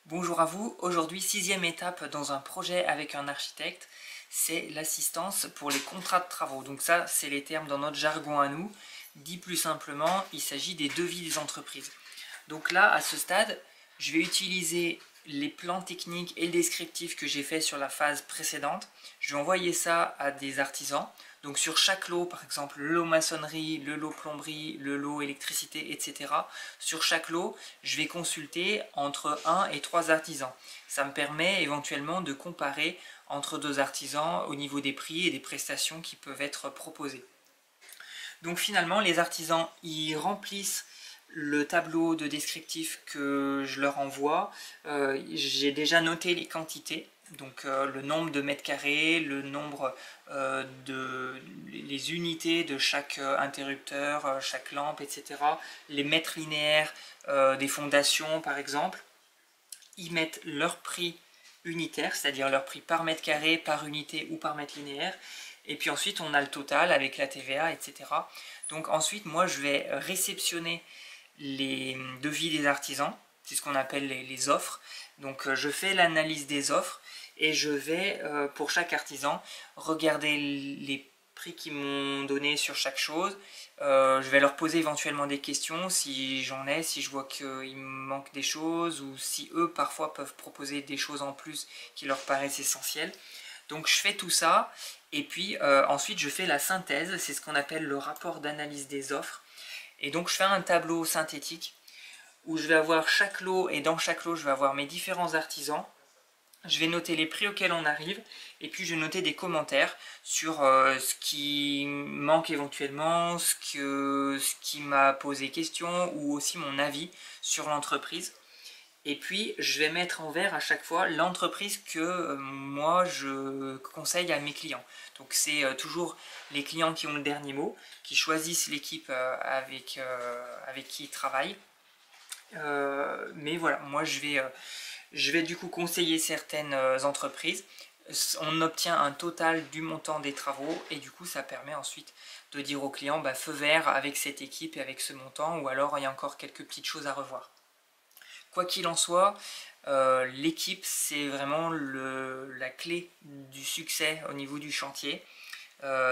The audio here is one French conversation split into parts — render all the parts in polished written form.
Bonjour à vous, aujourd'hui sixième étape dans un projet avec un architecte, c'est l'assistance pour les contrats de travaux. Donc ça, c'est les termes dans notre jargon à nous. Dit plus simplement, il s'agit des devis des entreprises. Donc là, à ce stade, je vais utiliser les plans techniques et le descriptif que j'ai fait sur la phase précédente. Je vais envoyer ça à des artisans. Donc sur chaque lot, par exemple le lot maçonnerie, le lot plomberie, le lot électricité, etc. Sur chaque lot, je vais consulter entre 1 et 3 artisans. Ça me permet éventuellement de comparer entre deux artisans au niveau des prix et des prestations qui peuvent être proposées. Donc finalement, les artisans, ils remplissent le tableau de descriptif que je leur envoie. J'ai déjà noté les quantités, donc le nombre de mètres carrés, le nombre les unités de chaque interrupteur, chaque lampe, etc. Les mètres linéaires des fondations par exemple. Ils mettent leur prix unitaire, c'est-à-dire leur prix par mètre carré, par unité ou par mètre linéaire. Et puis ensuite on a le total avec la TVA, etc. Donc ensuite moi je vais réceptionner les devis des artisans, c'est ce qu'on appelle les offres. Donc je fais l'analyse des offres et je vais pour chaque artisan regarder les prix qu'ils m'ont donné sur chaque chose. Je vais leur poser éventuellement des questions si j'en ai, si je vois qu'il me manque des choses ou si eux parfois peuvent proposer des choses en plus qui leur paraissent essentielles. Donc je fais tout ça et puis ensuite je fais la synthèse, c'est ce qu'on appelle le rapport d'analyse des offres. Et donc je fais un tableau synthétique où je vais avoir chaque lot et dans chaque lot je vais avoir mes différents artisans. Je vais noter les prix auxquels on arrive et puis je vais noter des commentaires sur ce qui manque éventuellement, ce qui m'a posé question ou aussi mon avis sur l'entreprise. Et puis je vais mettre en vert à chaque fois l'entreprise que moi je conseille à mes clients. Donc c'est toujours les clients qui ont le dernier mot, qui choisissent l'équipe avec qui ils travaillent. Mais voilà, moi je vais du coup conseiller certaines entreprises. On obtient un total du montant des travaux et du coup ça permet ensuite de dire au client bah, feu vert avec cette équipe et avec ce montant, ou alors il y a encore quelques petites choses à revoir. Quoi qu'il en soit, l'équipe c'est vraiment la clé du succès au niveau du chantier.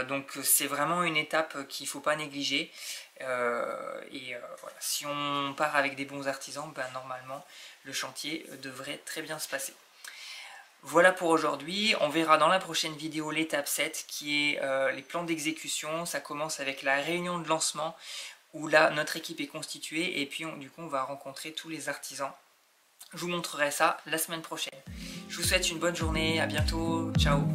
Donc c'est vraiment une étape qu'il ne faut pas négliger. Voilà. Si on part avec des bons artisans, ben, normalement le chantier devrait très bien se passer. Voilà pour aujourd'hui, on verra dans la prochaine vidéo l'étape 7 qui est les plans d'exécution. Ça commence avec la réunion de lancement où là notre équipe est constituée et puis du coup on va rencontrer tous les artisans. Je vous montrerai ça la semaine prochaine. Je vous souhaite une bonne journée, à bientôt, ciao.